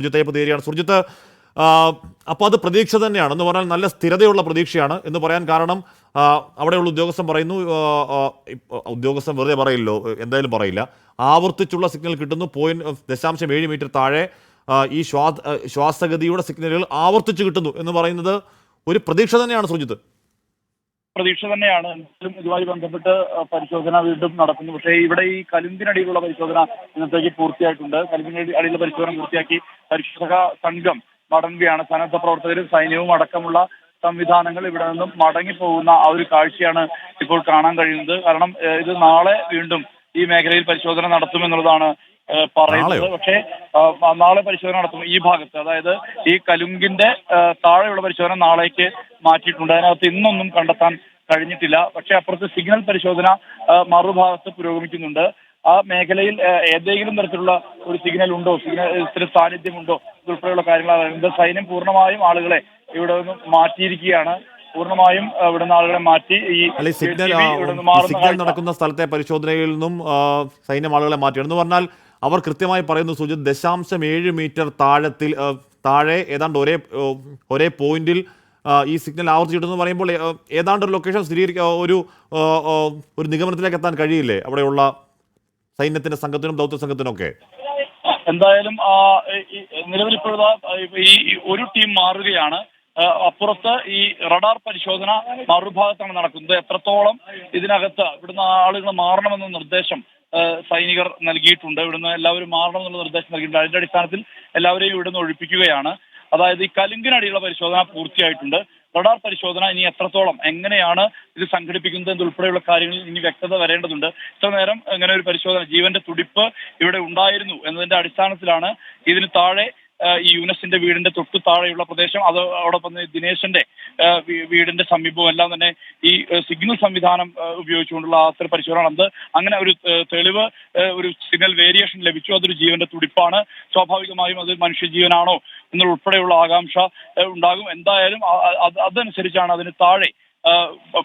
സുർജിത്ത് പുതിയേരിയാണ്. സുർജിത്ത്, അപ്പോൾ അത് പ്രതീക്ഷ തന്നെയാണ് എന്ന് പറഞ്ഞാൽ നല്ല സ്ഥിരതയുള്ള പ്രതീക്ഷയാണ് എന്ന് പറയാൻ കാരണം അവിടെയുള്ള ഉദ്യോഗസ്ഥൻ പറയുന്നു, ഉദ്യോഗസ്ഥൻ വെറുതെ പറയില്ലോ, എന്തായാലും പറയില്ല, ആവർത്തിച്ചുള്ള സിഗ്നൽ കിട്ടുന്നു. 0.7 മീറ്റർ താഴെ ഈ ശ്വാസഗതിയുടെ സിഗ്നലുകൾ ആവർത്തിച്ച് കിട്ടുന്നു എന്ന് പറയുന്നത് ഒരു പ്രതീക്ഷ തന്നെയാണ് സുർജിത്ത്. പ്രതീക്ഷ തന്നെയാണ്. ഇതുമായി ബന്ധപ്പെട്ട് പരിശോധന വീണ്ടും നടക്കുന്നു. പക്ഷേ ഇവിടെ ഈ കലുങ്കിനടിയിലുള്ള പരിശോധന ഇന്നത്തേക്ക് പൂർത്തിയായിട്ടുണ്ട്. കലുങ്കിനടി അടിയിലുള്ള പരിശോധന പൂർത്തിയാക്കി പരിശോധക സംഘം മടങ്ങുകയാണ്. സന്നദ്ധ പ്രവർത്തകരും സൈന്യവും അടക്കമുള്ള സംവിധാനങ്ങൾ ഇവിടെ നിന്നും മടങ്ങിപ്പോകുന്ന ആ ഒരു കാഴ്ചയാണ് ഇപ്പോൾ കാണാൻ കഴിയുന്നത്. കാരണം ഇത് നാളെ വീണ്ടും ഈ മേഖലയിൽ പരിശോധന നടത്തുമെന്നുള്ളതാണ് പറയുന്നത്. പക്ഷേ നാളെ പരിശോധന നടത്തും ഈ ഭാഗത്ത്, അതായത് ഈ കലുങ്കിന്റെ താഴെയുള്ള പരിശോധന നാളേക്ക് മാറ്റിയിട്ടുണ്ട്. അതിനകത്ത് ഇന്നൊന്നും കണ്ടെത്താൻ കഴിഞ്ഞിട്ടില്ല. പക്ഷേ അപ്പുറത്ത് സിഗ്നൽ പരിശോധന മറുഭാഗത്ത് പുരോഗമിക്കുന്നുണ്ട്. ആ മേഖലയിൽ ഏതെങ്കിലും തരത്തിലുള്ള ഒരു സിഗ്നൽ ഉണ്ടോ, സിഗ്നൽ സാന്നിധ്യമുണ്ടോ ഇതുൾപ്പെടെയുള്ള കാര്യങ്ങളാണ്. സൈന്യം പൂർണ്ണമായും ആളുകളെ ഇവിടെ നിന്ന് മാറ്റിയിരിക്കുകയാണ്. പൂർണ്ണമായും ഇവിടുന്ന് ആളുകളെ മാറ്റി ഈ സിഗ്നൽ നടക്കുന്ന സ്ഥലത്തെ പരിശോധനയിൽ നിന്നും സൈന്യം ആളുകളെ മാറ്റി എന്ന് പറഞ്ഞാൽ അവർ കൃത്യമായി പറയുന്നു സുജിത്, 0.7 മീറ്റർ താഴെ ഏതാണ്ട് ഒരേ പോയിന്റിൽ ഈ സിഗ്നൽ ആവർത്തിച്ചിട്ടെന്ന് പറയുമ്പോൾ ഏതാണ്ട് ഒരു ലൊക്കേഷൻ ഒരു നിഗമനത്തിലേക്ക് എത്താൻ കഴിയില്ലേ അവിടെയുള്ള സൈന്യത്തിന്റെ സംഘത്തിനും ദൗത്യ സംഘത്തിനും ഒക്കെ? എന്തായാലും നിലവിൽ ഇപ്പോഴത്തെ ഈ ഒരു ടീം മാറുകയാണ്. അപ്പുറത്ത് ഈ റഡാർ പരിശോധന മറുഭാഗത്താണ് നടക്കുന്നത്. എത്രത്തോളം ഇതിനകത്ത് ഇവിടുന്ന് ആളുകൾ മാറണമെന്ന നിർദ്ദേശം സൈനികർ നൽകിയിട്ടുണ്ട്. ഇവിടുന്ന് എല്ലാവരും മാറണമെന്നുള്ള നിർദ്ദേശം നൽകിയിട്ടുണ്ട്. അതിന്റെ അടിസ്ഥാനത്തിൽ എല്ലാവരെയും ഇവിടുന്ന് ഒഴിപ്പിക്കുകയാണ്. അതായത് ഈ കലുങ്കിനടിയുള്ള പരിശോധന പൂർത്തിയായിട്ടുണ്ട്. റഡാർ പരിശോധന ഇനി എത്രത്തോളം, എങ്ങനെയാണ് ഇത് സംഘടിപ്പിക്കുന്നത് എന്നുൾപ്പെടെയുള്ള കാര്യങ്ങളിൽ ഇനി വ്യക്തത വരേണ്ടതുണ്ട്. ഇത്ര നേരം ഇങ്ങനെ ഒരു പരിശോധന, ജീവന്റെ തുടിപ്പ് ഇവിടെ ഉണ്ടായിരുന്നു എന്നതിന്റെ അടിസ്ഥാനത്തിലാണ് ഇതിന് താഴെ ഈ യൂനസിന്റെ വീടിന്റെ തൊട്ടു താഴെയുള്ള പ്രദേശം, അതോടൊപ്പം ദിനേശന്റെ വീടിന്റെ സമീപവും എല്ലാം തന്നെ ഈ സിഗ്നൽ സംവിധാനം ഉപയോഗിച്ചുകൊണ്ടുള്ള അത്തരം പരിശോധന നടന്നത്. അങ്ങനെ ഒരു തെളിവ്, ഒരു സിഗ്നൽ വേരിയേഷൻ ലഭിച്ചു. അതൊരു ജീവന്റെ തുടിപ്പാണ്. സ്വാഭാവികമായും അത് മനുഷ്യജീവനാണോ എന്നുൾപ്പെടെയുള്ള ആകാംക്ഷ ഉണ്ടാകും. എന്തായാലും അതനുസരിച്ചാണ് അതിന് താഴെ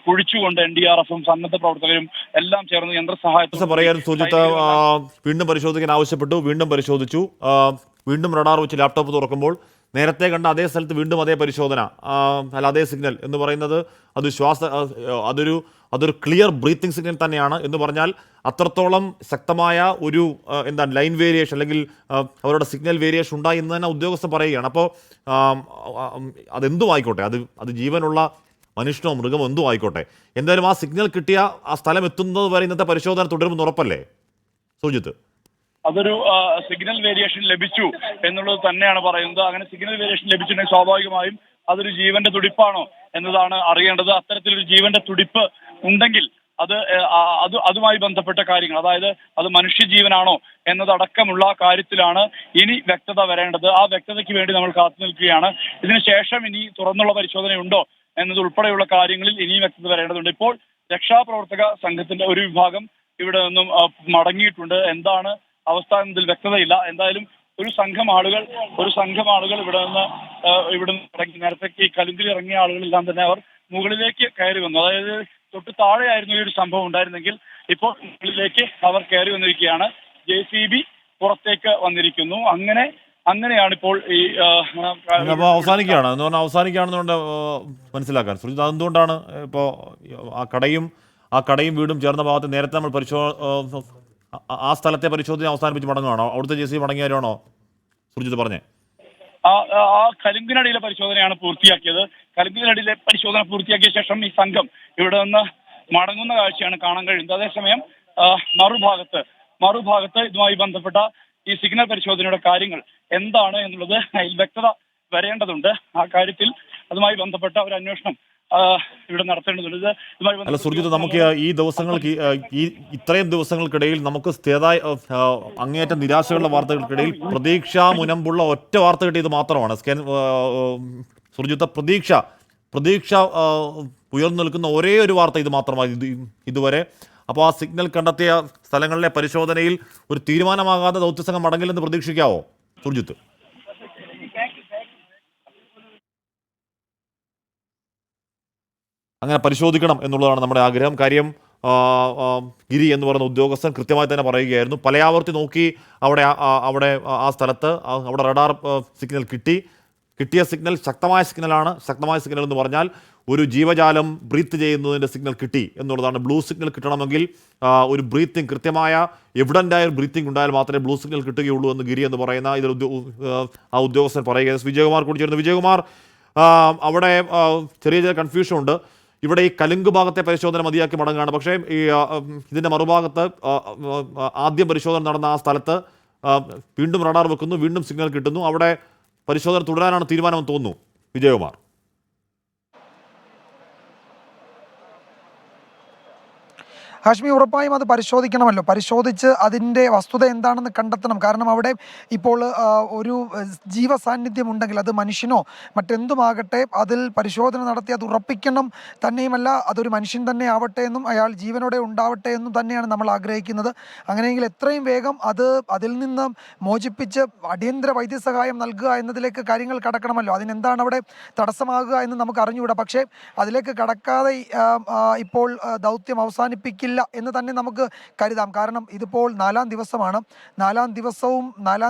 കുഴിച്ചുകൊണ്ട് NDRF-ഉം സന്നദ്ധ പ്രവർത്തകരും എല്ലാം ചേർന്ന് യന്ത്രസഹായത്തോടെ പറയാൻ സുജിത്ത് വീണ്ടും പരിശോധിക്കാൻ ആവശ്യപ്പെട്ടു. വീണ്ടും പരിശോധിച്ചു. വീണ്ടും റഡാർ വെച്ച് ലാപ്ടോപ്പ് തുറക്കുമ്പോൾ നേരത്തെ കണ്ട അതേ സ്ഥലത്ത് വീണ്ടും അതേ പരിശോധന, അല്ല അതേ സിഗ്നൽ എന്ന് പറയുന്നത് അതൊരു ക്ലിയർ ബ്രീത്തിങ് സിഗ്നൽ തന്നെയാണ് എന്ന് പറഞ്ഞാൽ അത്രത്തോളം ശക്തമായ ഒരു ലൈൻ വേരിയേഷൻ അല്ലെങ്കിൽ അവരുടെ സിഗ്നൽ വേരിയേഷൻ ഉണ്ടായി എന്ന് തന്നെ ഉദ്യോഗസ്ഥർ പറയുകയാണ്. അപ്പോൾ അതെന്തും ആയിക്കോട്ടെ, അത് ജീവനുള്ള മനുഷ്യനോ മൃഗമോ എന്തും ആയിക്കോട്ടെ, എന്തായാലും ആ സിഗ്നൽ കിട്ടിയ ആ സ്ഥലം എത്തുന്നത് വരെ ഇന്നത്തെ പരിശോധന തുടരുമെന്ന് ഉറപ്പല്ലേ സുജിത്ത്? അതൊരു സിഗ്നൽ വേരിയേഷൻ ലഭിച്ചു എന്നുള്ളത് തന്നെയാണ് പറയുന്നത്. അങ്ങനെ സിഗ്നൽ വേരിയേഷൻ ലഭിച്ചിട്ടുണ്ടെങ്കിൽ സ്വാഭാവികമായും അതൊരു ജീവന്റെ തുടിപ്പാണോ എന്നതാണ് അറിയേണ്ടത്. അത്തരത്തിലൊരു ജീവന്റെ തുടിപ്പ് ഉണ്ടെങ്കിൽ അതുമായി ബന്ധപ്പെട്ട കാര്യങ്ങൾ, അതായത് അത് മനുഷ്യജീവനാണോ എന്നതടക്കമുള്ള കാര്യത്തിലാണ് ഇനി വ്യക്തത വരേണ്ടത്. ആ വ്യക്തതയ്ക്ക് വേണ്ടി നമ്മൾ കാത്തു നിൽക്കുകയാണ്. ഇതിനുശേഷം ഇനി തുറന്നുള്ള പരിശോധനയുണ്ടോ എന്നതുൾപ്പെടെയുള്ള കാര്യങ്ങളിൽ ഇനിയും വ്യക്തത വരേണ്ടതുണ്ട്. ഇപ്പോൾ രക്ഷാപ്രവർത്തക സംഘത്തിന്റെ ഒരു വിഭാഗം ഇവിടെ നിന്നും മടങ്ങിയിട്ടുണ്ട്. എന്താണ് അവസ്ഥ എന്നതിൽ വ്യക്തതയില്ല. എന്തായാലും ഒരു സംഘം ആളുകൾ ഇവിടെ നിന്ന് ഇറങ്ങി, നേരത്തെ ഈ കലുങ്കിൽ ഇറങ്ങിയ ആളുകളെല്ലാം തന്നെ അവർ മുകളിലേക്ക് കയറി വന്നു. അതായത് തൊട്ട് താഴെയായിരുന്നു ഈ ഒരു സംഭവം ഉണ്ടായിരുന്നെങ്കിൽ ഇപ്പോൾ മുകളിലേക്ക് അവർ കയറി വന്നിരിക്കുകയാണ്. JCB പുറത്തേക്ക് വന്നിരിക്കുന്നു. അങ്ങനെയാണ് ഇപ്പോൾ ഈ അവസാനിക്കുകയാണെന്നുകൊണ്ട് മനസ്സിലാക്കാൻ സുജിത്, അതെന്തുകൊണ്ടാണ് ഇപ്പോൾ ആ കടയും വീടും ചേർന്ന ഭാഗത്ത് നേരത്തെ നമ്മൾ ആ സ്ഥലത്തെ പരിശോധന അവസാനിപ്പിച്ച് മടങ്ങുകയാണോ? അവിടുത്തെ JCB മടങ്ങിയാലാണോ സുർജിത്ത് പറഞ്ഞേ? ആ കലുങ്കിനടിയിലെ പരിശോധനയാണ് പൂർത്തിയാക്കിയത്. കലുങ്കിനടിയിലെ പരിശോധന പൂർത്തിയാക്കിയ ശേഷം ഈ സംഘം ഇവിടെ നിന്ന് മടങ്ങുന്ന കാഴ്ചയാണ് കാണാൻ കഴിയുന്നത്. അതേസമയം മറുഭാഗത്ത് ഇതുമായി ബന്ധപ്പെട്ട ഈ സിഗ്നൽ പരിശോധനയുടെ കാര്യങ്ങൾ എന്താണ് എന്നുള്ളത് വ്യക്തത വരേണ്ടതുണ്ട്. ആ കാര്യത്തിൽ അതുമായി ബന്ധപ്പെട്ട ഒരു അന്വേഷണം ഇവിടെ നടത്തേണ്ടതുണ്ട്. അല്ല സുർജിത്ത്, നമുക്ക് ഇത്രയും ദിവസങ്ങൾക്കിടയിൽ നമുക്ക് അങ്ങേയറ്റം നിരാശയുള്ള വാർത്തകൾക്കിടയിൽ പ്രതീക്ഷാ മുനമ്പുള്ള ഒറ്റ വാർത്ത കിട്ടിയത് മാത്രമാണ്. സുർജിത്ത്, പ്രതീക്ഷ ഉയർന്നു നിൽക്കുന്ന ഒരേ ഒരു വാർത്ത ഇത് മാത്രമാണ് ഇതുവരെ. അപ്പോൾ ആ സിഗ്നൽ കണ്ടെത്തിയ സ്ഥലങ്ങളിലെ പരിശോധനയിൽ ഒരു തീരുമാനമാകാതെ ദൗത്യസംഘം മടങ്ങില്ലെന്ന് പ്രതീക്ഷിക്കാവോ സുർജിത്ത്? അങ്ങനെ പരിശോധിക്കണം എന്നുള്ളതാണ് നമ്മുടെ ആഗ്രഹം. കാര്യം ഗിരി എന്ന് പറയുന്ന ഉദ്യോഗസ്ഥൻ കൃത്യമായി തന്നെ പറയുകയായിരുന്നു. പലയാവർത്തി നോക്കി അവിടെ ആ സ്ഥലത്ത് അവിടെ റഡാർ സിഗ്നൽ കിട്ടിയ സിഗ്നൽ ശക്തമായ സിഗ്നലാണ്. ശക്തമായ സിഗ്നൽ എന്ന് പറഞ്ഞാൽ ഒരു ജീവജാലം ബ്രീത്ത് ചെയ്യുന്നതിൻ്റെ സിഗ്നൽ കിട്ടി എന്നുള്ളതാണ്. ബ്ലൂ സിഗ്നൽ കിട്ടണമെങ്കിൽ ഒരു ബ്രീത്തിങ്, കൃത്യമായ എവിഡൻ്റായ ഒരു ബ്രീത്തിങ് ഉണ്ടായാൽ മാത്രമേ ബ്ലൂ സിഗ്നൽ കിട്ടുകയുള്ളൂ എന്ന് ഗിരി എന്ന് പറയുന്ന ഇതിൽ ആ ഉദ്യോഗസ്ഥൻ പറയുക. വിജയകുമാർ കൂടി ചേർന്ന്. വിജയകുമാർ, അവിടെ ചെറിയ കൺഫ്യൂഷൻ ഉണ്ട്. ഇവിടെ ഈ കലുങ്ക് ഭാഗത്തെ പരിശോധന മതിയാക്കി മടങ്ങുകയാണ്. പക്ഷേ ഈ ഇതിൻ്റെ മറുഭാഗത്ത് ആദ്യം പരിശോധന നടന്ന ആ സ്ഥലത്ത് വീണ്ടും റഡാർ വെക്കുന്നു, വീണ്ടും സിഗ്നൽ കിട്ടുന്നു. അവിടെ പരിശോധന തുടരാനാണ് തീരുമാനമെന്ന് തോന്നുന്നു. വിജയകുമാർ. ഹാഷ്മി, ഉറപ്പായും അത് പരിശോധിക്കണമല്ലോ. പരിശോധിച്ച് അതിൻ്റെ വസ്തുത എന്താണെന്ന് കണ്ടെത്തണം. കാരണം അവിടെ ഇപ്പോൾ ഒരു ജീവസാന്നിധ്യം ഉണ്ടെങ്കിൽ അത് മനുഷ്യനോ മറ്റെന്തുമാകട്ടെ അതിൽ പരിശോധന നടത്തി അത് ഉറപ്പിക്കണം. തന്നെയുമല്ല അതൊരു മനുഷ്യൻ തന്നെ ആവട്ടെ എന്നും അയാൾ ജീവനോടെ ഉണ്ടാവട്ടെ എന്നും തന്നെയാണ് നമ്മൾ ആഗ്രഹിക്കുന്നത്. അങ്ങനെയെങ്കിൽ എത്രയും വേഗം അതിൽ നിന്ന് മോചിപ്പിച്ച് അടിയന്തര വൈദ്യസഹായം നൽകുക എന്നതിലേക്ക് കാര്യങ്ങൾ കടക്കണമല്ലോ. അതിനെന്താണ് അവിടെ തടസ്സമാകുക എന്ന് നമുക്ക് അറിഞ്ഞുകൂടാ. പക്ഷേ അതിലേക്ക് കടക്കാതെ ഇപ്പോൾ ദൗത്യം അവസാനിപ്പിക്കില്ല എന്ന് തന്നെ നമുക്ക് കരുതാം. കാരണം ഇതിപ്പോൾ 4-ാം ദിവസമാണ്. 4-ാം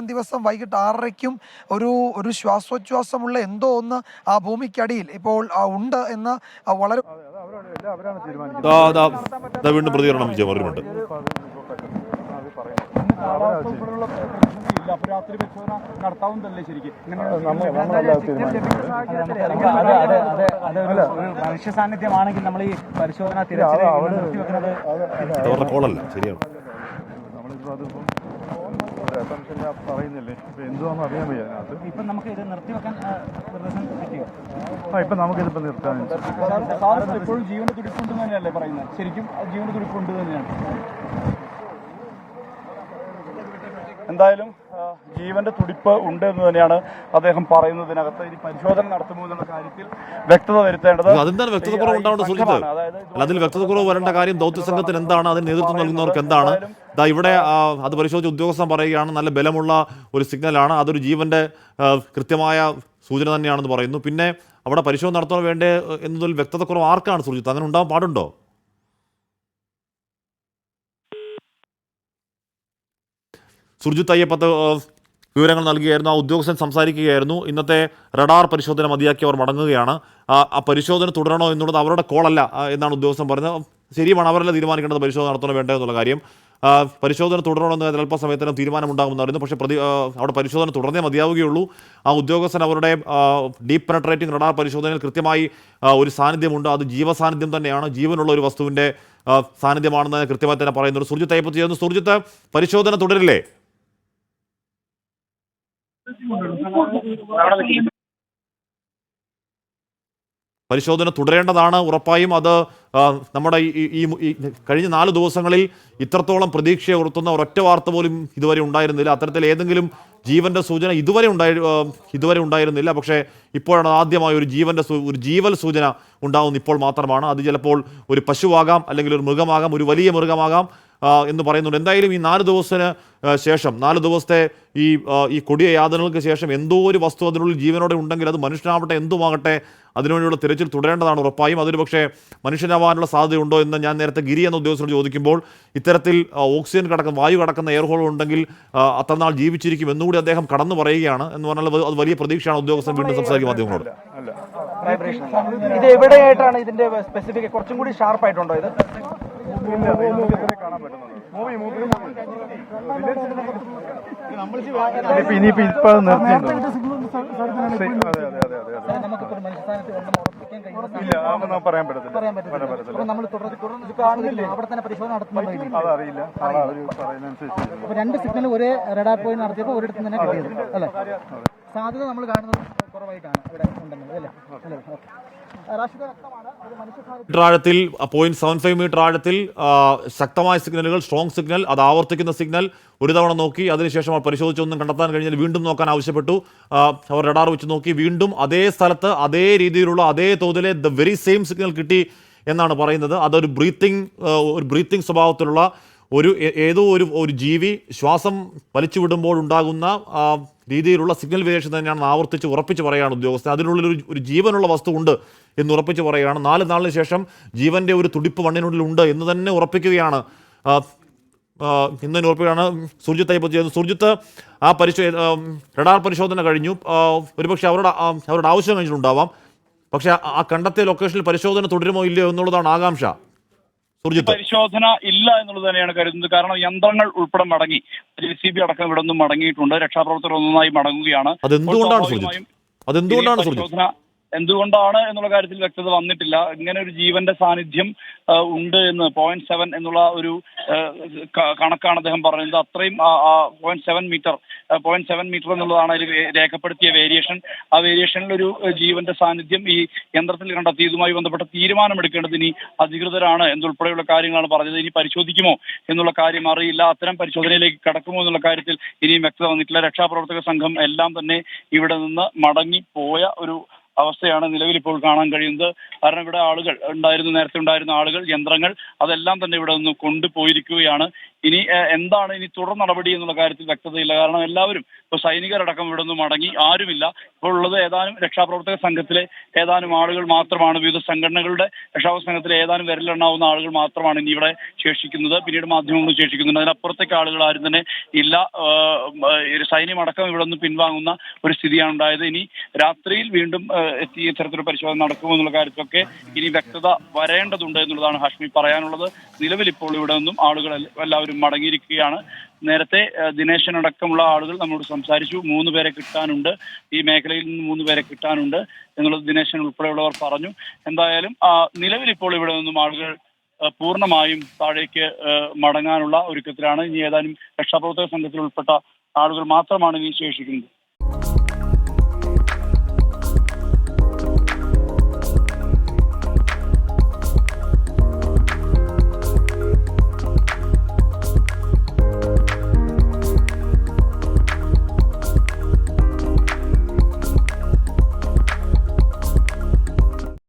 ദിവസം വൈകിട്ട് 6:30-ക്കും ഒരു ശ്വാസോച്ഛ്വാസമുള്ള എന്തോ ഒന്ന് ആ ഭൂമിക്കടിയിൽ ഇപ്പോൾ ഉണ്ട് എന്ന് വളരെ വീണ്ടും പ്രതികരണം ചെയ്യുന്നുണ്ട്. രാത്രി പരിശോധന നടത്താവുന്നതല്ലേ ശരിക്കും? മനുഷ്യ സാന്നിധ്യമാണെങ്കിൽ നമ്മൾ ഈ പരിശോധന നിർത്തിവെക്കുന്നത് പറയുന്നില്ലേ, ഇപ്പൊ എന്തുവാന്ന് അറിയാൻ വയ്യ. ഇപ്പൊ നമുക്ക് ഇത് നിർത്തിവെക്കാൻ പറ്റിയോ? ഇപ്പൊ നമുക്കിതിപ്പോ നിർത്താൻ എപ്പോഴും ജീവന്റെ തുടിപ്പുണ്ട് തന്നെയല്ലേ പറയുന്നത്? ശരിക്കും ജീവന്റെ തുടിപ്പുണ്ട് തന്നെയാണ്. എന്തായാലും ജീവന്റെ തുടിപ്പ് ഉണ്ട് എന്ന് തന്നെയാണ് അദ്ദേഹം പറയുന്നതിനകത്ത്. ഇനി പരിശോധന നടത്തുമോ എന്നുള്ള കാര്യത്തിൽ വ്യക്തത വരുത്തേണ്ടത്. അതെന്താണ് വ്യക്തതക്കുറവ് ഉണ്ടാവേണ്ട സുഹൃത്ത്? അതിൽ വ്യക്തതക്കുറവ് വരേണ്ട കാര്യം ദൗത്യ സംഘത്തിന് എന്താണ്, അതിന് നേതൃത്വം നൽകുന്നവർക്ക് എന്താണ്? ഇവിടെ അത് പരിശോധിച്ച ഉദ്യോഗസ്ഥൻ പറയുകയാണ് നല്ല ബലമുള്ള ഒരു സിഗ്നലാണ്, അതൊരു ജീവന്റെ കൃത്യമായ സൂചന തന്നെയാണെന്ന് പറയുന്നു. പിന്നെ അവിടെ പരിശോധന നടത്താൻ വേണ്ടേ എന്നതിൽ വ്യക്തതക്കുറവ് ആർക്കാണ് സുഹൃത്ത്? അങ്ങനെ ഉണ്ടാവാൻ പാടുണ്ടോ? സുർജിത്ത് അയ്യപ്പത്ത് വിവരങ്ങൾ നൽകുകയായിരുന്നു. ആ ഉദ്യോഗസ്ഥൻ സംസാരിക്കുകയായിരുന്നു. ഇന്നത്തെ റഡാർ പരിശോധന മതിയാക്കി അവർ മടങ്ങുകയാണ്. ആ പരിശോധന തുടരണോ എന്നുള്ളത് അവരുടെ കോളല്ല എന്നാണ് ഉദ്യോഗസ്ഥൻ പറഞ്ഞത്. ശരിയുമാണ്, അവരല്ല തീരുമാനിക്കേണ്ടത് പരിശോധന നടത്തണോ വേണ്ടോ എന്നുള്ള കാര്യം. പരിശോധന തുടരണമെന്ന് അല്പസമയത്തിനും തീരുമാനമുണ്ടാകുമെന്നായിരുന്നു. പക്ഷേ അവിടെ പരിശോധന തുടർന്നേ മതിയാവുകയുള്ളൂ. ആ ഉദ്യോഗസ്ഥൻ അവരുടെ ഡീപ്പ് പെനട്രേറ്റിംഗ് റഡാർ പരിശോധനയിൽ കൃത്യമായി ഒരു സാന്നിധ്യമുണ്ട്. അത് ജീവസാന്നിധ്യം തന്നെയാണ്, ജീവനുള്ള ഒരു വസ്തുവിൻ്റെ സാന്നിധ്യമാണെന്ന് കൃത്യമായി തന്നെ പറയുന്നുണ്ട്. സുർജിത്ത് അയ്യപ്പത്ത് ചെയ്യുന്നു. സുർജിത്ത്, പരിശോധന തുടരില്ലേ? പരിശോധന തുടരേണ്ടതാണ് ഉറപ്പായും. അത് നമ്മുടെ ഈ കഴിഞ്ഞ 4 ദിവസങ്ങളിൽ ഇത്രത്തോളം പ്രതീക്ഷ ഉയർത്തുന്ന ഒരൊറ്റ വാർത്ത പോലും ഇതുവരെ ഉണ്ടായിരുന്നില്ല. അത്തരത്തിൽ ഏതെങ്കിലും ജീവന്റെ സൂചന ഇതുവരെ ഉണ്ടായിരുന്നില്ല. പക്ഷേ ഇപ്പോഴാണ് ആദ്യമായി ഒരു ജീവൽ സൂചന ഉണ്ടാകുന്നത്. ഇപ്പോൾ മാത്രമാണ്. അത് ചിലപ്പോൾ ഒരു പശുവാകാം, അല്ലെങ്കിൽ ഒരു മൃഗമാകാം, ഒരു വലിയ മൃഗമാകാം എന്ന് പറയുന്നുണ്ട്. എന്തായാലും ഈ 4 ദിവസത്തിന് ശേഷം, 4 ദിവസത്തെ ഈ കൊടിയ യാതനകൾക്ക് ശേഷം എന്തോ ഒരു വസ്തു അതിനുള്ളിൽ ജീവനോടെ ഉണ്ടെങ്കിൽ അത് മനുഷ്യനാവട്ടെ എന്തുമാകട്ടെ അതിനുവേണ്ടിയുള്ള തിരച്ചിൽ തുടരേണ്ടതാണ് ഉറപ്പായും. അതിന് പക്ഷേ മനുഷ്യനാവാനുള്ള സാധ്യതയുണ്ടോ എന്ന് ഞാൻ നേരത്തെ ഗിരി എന്ന ഉദ്യോഗസ്ഥരോട് ചോദിക്കുമ്പോൾ ഇത്തരത്തിൽ ഓക്സിജൻ വായു കടക്കുന്ന എയർ ഹോൾ ഉണ്ടെങ്കിൽ അത്രനാൾ ജീവിച്ചിരിക്കും എന്നുകൂടി അദ്ദേഹം കടന്നു പറയുകയാണ്. എന്ന് പറഞ്ഞാൽ അത് വലിയ പ്രതീക്ഷയാണ്. ഉദ്യോഗസ്ഥൻ വീണ്ടും സംസാരിക്കും മാധ്യമങ്ങളോട്. ഇത് എവിടെയായിട്ടാണ് ഇതിന്റെ സ്പെസിഫിക് കുറച്ചും കൂടി ഷാർപ്പായിട്ടുണ്ടോ ഇത്? ഇനിയിപ്പോ ഇപ്പൊ നിർത്തി പറയാൻ പറ്റത്തില്ല. അതറിയില്ല. രണ്ട് സിഗ്നൽ ഒരേ റഡാർ പോയി നടത്തിയപ്പോൾ ഒരിടത്ത് തന്നെ കിട്ടിയത് അല്ലേ? സാധ്യത നമ്മൾ കാണുന്നത് കുറവായി കാണാം ഇവിടെ ഉണ്ടെന്നത് അല്ലേ? ആഴത്തിൽ 0.75 മീറ്റർ ആഴത്തിൽ ശക്തമായ സിഗ്നലുകൾ, സ്ട്രോങ് സിഗ്നൽ, അത് ആവർത്തിക്കുന്ന സിഗ്നൽ ഒരു തവണ നോക്കി. അതിനുശേഷം അവർ പരിശോധിച്ചൊന്നും കണ്ടെത്താൻ കഴിഞ്ഞാൽ വീണ്ടും നോക്കാൻ ആവശ്യപ്പെട്ടു. അവർ റഡാർ വെച്ച് നോക്കി. വീണ്ടും അതേ സ്ഥലത്ത് അതേ രീതിയിലുള്ള അതേ തോതിലെ വെരി സെയിം സിഗ്നൽ കിട്ടി എന്നാണ് പറയുന്നത്. അതൊരു ബ്രീത്തിങ് സ്വഭാവത്തിലുള്ള ഏതോ ഒരു ജീവി ശ്വാസം വലിച്ചു വിടുമ്പോൾ ഉണ്ടാകുന്ന രീതിയിലുള്ള സിഗ്നൽ വേരിയേഷൻ തന്നെയാണ് ആവർത്തിച്ച് ഉറപ്പിച്ച് പറയുകയാണ് ഉദ്യോഗസ്ഥൻ. അതിനുള്ളിൽ ഒരു ജീവനുള്ള വസ്തു ഉണ്ട് എന്ന് ഉറപ്പിച്ച് പറയുകയാണ്. 4 നാളിന് ശേഷം ജീവന്റെ ഒരു തുടിപ്പ് മണ്ണിനുള്ളിൽ ഉണ്ട് എന്ന് തന്നെ ഉറപ്പിക്കുകയാണ്. ഇന്ന് ഉറപ്പിക്കുകയാണ് സുർജിത്ത് ഇപ്പോൾ ചെയ്യുന്നത്. സുർജിത്ത്, ആ റഡാർ പരിശോധന കഴിഞ്ഞു. ഒരുപക്ഷെ അവരുടെ ആവശ്യം കഴിഞ്ഞിട്ടുണ്ടാവാം. പക്ഷെ ആ കണ്ടെത്തിയ ലൊക്കേഷനിൽ പരിശോധന തുടരുമോ ഇല്ലയോ എന്നുള്ളതാണ് ആകാംക്ഷ. പരിശോധന ഇല്ല എന്നുള്ളത് തന്നെയാണ് കരുതുന്നത്. കാരണം യന്ത്രങ്ങൾ ഉൾപ്പെടെ മടങ്ങി, JCB അടക്കം ഇവിടെ നിന്നും മടങ്ങിയിട്ടുണ്ട്. രക്ഷാപ്രവർത്തകർ ഒന്നായി മടങ്ങുകയാണ്. അതെന്തുകൊണ്ടാണ് പരിശോധന എന്തുകൊണ്ടാണ് എന്നുള്ള കാര്യത്തിൽ വ്യക്തത വന്നിട്ടില്ല. ഇങ്ങനെ ഒരു ജീവന്റെ സാന്നിധ്യം ഉണ്ട് എന്ന് 0.7 എന്നുള്ള ഒരു കണക്കാണ് അദ്ദേഹം പറയുന്നത്. അത്രയും 0.7 മീറ്റർ എന്നുള്ളതാണ് അതിൽ രേഖപ്പെടുത്തിയ വേരിയേഷൻ. ആ വേരിയേഷനിൽ ഒരു ജീവന്റെ സാന്നിധ്യം ഈ യന്ത്രത്തിൽ കണ്ടെത്തി. ഇതുമായി ബന്ധപ്പെട്ട തീരുമാനമെടുക്കേണ്ടത് ഇനി അധികൃതരാണ് എന്നുൾപ്പെടെയുള്ള കാര്യങ്ങളാണ് പറഞ്ഞത്. ഇനി പരിശോധിക്കുമോ എന്നുള്ള കാര്യം അറിയില്ല. അത്തരം പരിശോധനയിലേക്ക് കടക്കുമോ എന്നുള്ള കാര്യത്തിൽ ഇനിയും വ്യക്തത വന്നിട്ടില്ല. രക്ഷാപ്രവർത്തക സംഘം എല്ലാം തന്നെ ഇവിടെ നിന്ന് മടങ്ങിപ്പോയ ഒരു അവസ്ഥയാണ് നിലവിൽ ഇപ്പോൾ കാണാൻ കഴിയുന്നത്. കാരണം ഇവിടെ ആളുകൾ നേരത്തെ ഉണ്ടായിരുന്ന ആളുകൾ, യന്ത്രങ്ങൾ അതെല്ലാം തന്നെ ഇവിടെ നിന്ന് കൊണ്ടുപോയിരിക്കുകയാണ്. ഇനി എന്താണ് ഇനി തുടർ നടപടി എന്നുള്ള കാര്യത്തിൽ വ്യക്തതയില്ല. കാരണം എല്ലാവരും ഇപ്പോൾ സൈനികരടക്കം ഇവിടെ നിന്ന് മടങ്ങി, ആരുമില്ല. ഇപ്പോൾ ഉള്ളത് ഏതാനും രക്ഷാപ്രവർത്തക സംഘത്തിലെ ഏതാനും ആളുകൾ മാത്രമാണ്. വിവിധ സംഘടനകളുടെ രക്ഷാപ്രവർത്തക സംഘത്തിലെ ഏതാനും വിരലെണ്ണാവുന്ന ആളുകൾ മാത്രമാണ് ഇനി ഇവിടെ ശേഷിക്കുന്നത്. പിന്നീട് മാധ്യമങ്ങൾ ശേഷിക്കുന്നുണ്ട്. അതിനപ്പുറത്തേക്ക് ആളുകൾ ആരും തന്നെ ഇല്ല. സൈന്യം അടക്കം ഇവിടെ നിന്ന് പിൻവാങ്ങുന്ന ഒരു സ്ഥിതിയാണ് ഉണ്ടായത്. ഇനി രാത്രിയിൽ വീണ്ടും എത്തി ഇത്തരത്തിലൊരു പരിശോധന നടക്കുമെന്നുള്ള കാര്യത്തിലൊക്കെ ഇനി വ്യക്തത വരേണ്ടതുണ്ട് എന്നുള്ളതാണ് ഹാഷ്മി പറയാനുള്ളത്. നിലവിൽ ഇപ്പോൾ ഇവിടെ നിന്നും ആളുകൾ എല്ലാവരും മടങ്ങിയിരിക്കുകയാണ്. നേരത്തെ ദിനേശനടക്കമുള്ള ആളുകൾ നമ്മളോട് സംസാരിച്ചു. 3 പേരെ കിട്ടാനുണ്ട്, ഈ മേഖലയിൽ നിന്ന് 3 പേരെ കിട്ടാനുണ്ട് എന്നുള്ളത് ദിനേശൻ ഉൾപ്പെടെയുള്ളവർ പറഞ്ഞു. എന്തായാലും നിലവിൽ ഇപ്പോൾ ഇവിടെ നിന്നും ആളുകൾ പൂർണ്ണമായും താഴേക്ക് മടങ്ങാനുള്ള ഒരുക്കത്തിലാണ്. ഇനി ഏതാനും രക്ഷാപ്രവർത്തക സംഘത്തിൽ ഉൾപ്പെട്ട ആളുകൾ മാത്രമാണ് ഇനി ശേഷിക്കുന്നത്.